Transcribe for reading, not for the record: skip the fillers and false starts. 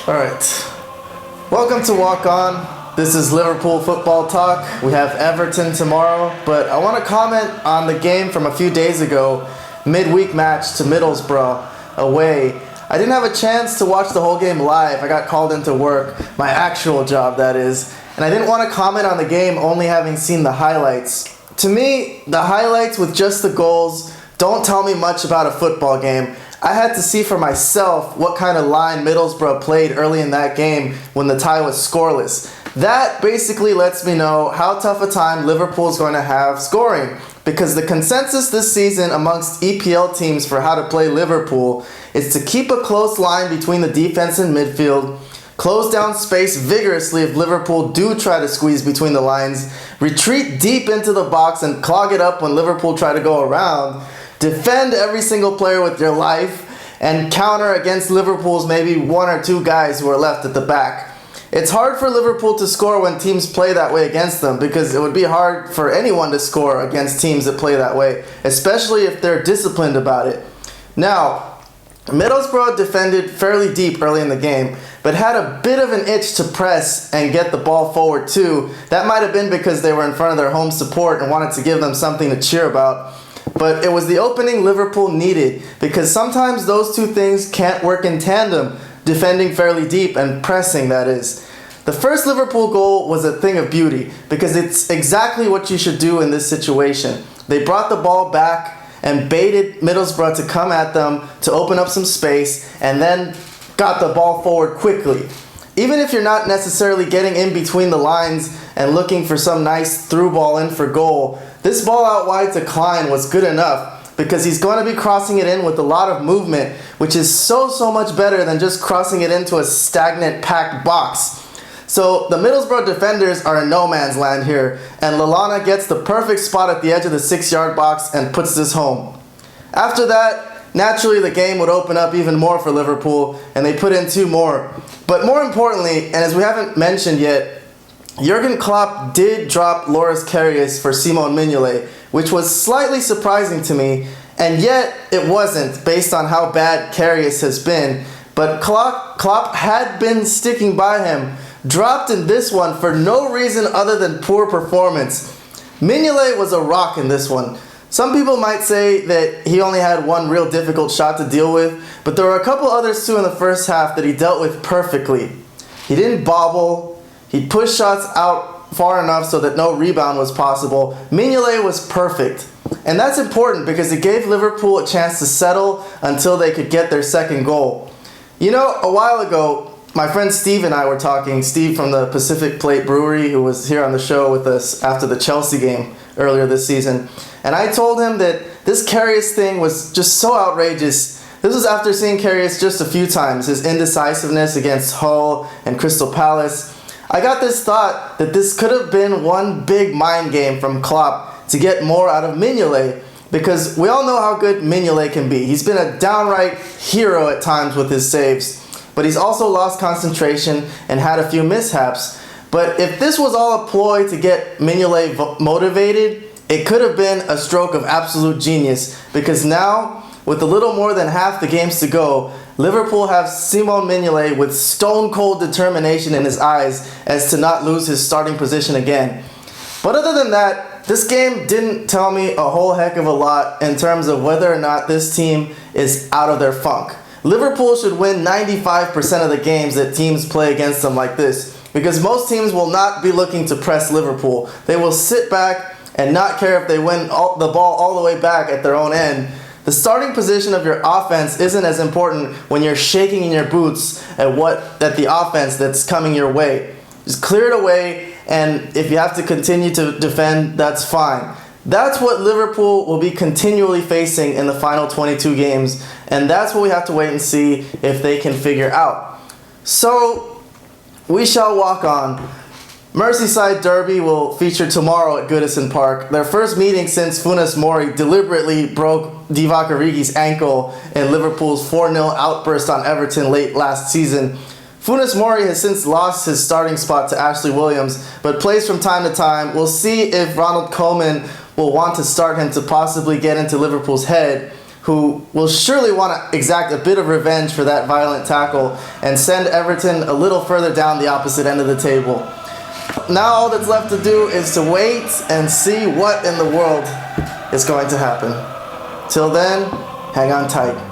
All right. Welcome to Walk On. This is Liverpool Football Talk. We have Everton tomorrow, but I want to comment on the game from a few days ago, midweek match to Middlesbrough away. I didn't have a chance to watch the whole game live. I got called into work, my actual job that is, and I didn't want to comment on the game only having seen the highlights. To me, the highlights with just the goals don't tell me much about a football game. I had to see for myself what kind of line Middlesbrough played early in that game when the tie was scoreless. That basically lets me know how tough a time Liverpool's going to have scoring, because the consensus this season amongst EPL teams for how to play Liverpool is to keep a close line between the defense and midfield, close down space vigorously if Liverpool do try to squeeze between the lines, retreat deep into the box and clog it up when Liverpool try to go around, defend every single player with your life, and counter against Liverpool's maybe one or two guys who are left at the back. It's hard for Liverpool to score when teams play that way against them, because it would be hard for anyone to score against teams that play that way, especially if they're disciplined about it. Now, Middlesbrough defended fairly deep early in the game, but had a bit of an itch to press and get the ball forward too. That might have been because they were in front of their home support and wanted to give them something to cheer about. But it was the opening Liverpool needed, because sometimes those two things can't work in tandem, defending fairly deep and pressing, that is. The first Liverpool goal was a thing of beauty, because it's exactly what you should do in this situation. They brought the ball back and baited Middlesbrough to come at them to open up some space, and then got the ball forward quickly. Even if you're not necessarily getting in between the lines and looking for some nice through ball in for goal, this ball out wide to Kayhan was good enough, because he's going to be crossing it in with a lot of movement, which is so much better than just crossing it into a stagnant packed box. So the Middlesbrough defenders are in no man's land here, and Lallana gets the perfect spot at the edge of the 6-yard box and puts this home. After that, naturally the game would open up even more for Liverpool, and they put in two more. But more importantly, and as we haven't mentioned yet, Jurgen Klopp did drop Loris Karius for Simon Mignolet, which was slightly surprising to me, and yet it wasn't based on how bad Karius has been. But Klopp had been sticking by him, dropped in this one for no reason other than poor performance. Mignolet was a rock in this one. Some people might say that he only had one real difficult shot to deal with, but there were a couple others too in the first half that he dealt with perfectly. He didn't bobble. He pushed shots out far enough so that no rebound was possible. Mignolet was perfect. And that's important because it gave Liverpool a chance to settle until they could get their second goal. You know, a while ago, my friend Steve and I were talking, Steve from the Pacific Plate Brewery, who was here on the show with us after the Chelsea game earlier this season. And I told him that this Karius thing was just so outrageous. This was after seeing Karius just a few times, his indecisiveness against Hull and Crystal Palace. I got this thought that this could have been one big mind game from Klopp to get more out of Mignolet, because we all know how good Mignolet can be. He's been a downright hero at times with his saves, but he's also lost concentration and had a few mishaps. But if this was all a ploy to get Mignolet motivated, it could have been a stroke of absolute genius, because now, with a little more than half the games to go, Liverpool have Simon Mignolet with stone-cold determination in his eyes as to not lose his starting position again. But other than that, this game didn't tell me a whole heck of a lot in terms of whether or not this team is out of their funk. Liverpool should win 95% of the games that teams play against them like this, because most teams will not be looking to press Liverpool. They will sit back and not care if they win the ball all the way back at their own end. The starting position of your offense isn't as important when you're shaking in your boots at the offense that's coming your way. Just clear it away, and if you have to continue to defend, that's fine. That's what Liverpool will be continually facing in the final 22 games, and that's what we have to wait and see if they can figure out. So, we shall walk on. Merseyside Derby will feature tomorrow at Goodison Park. Their first meeting since Funes Mori deliberately broke Divock Origi's ankle in Liverpool's 4-0 outburst on Everton late last season. Funes Mori has since lost his starting spot to Ashley Williams, but plays from time to time. We'll see if Ronald Koeman will want to start him to possibly get into Liverpool's head. who will surely want to exact a bit of revenge for that violent tackle and send Everton a little further down the opposite end of the table. Now all that's left to do is to wait and see what in the world is going to happen. Till then, hang on tight.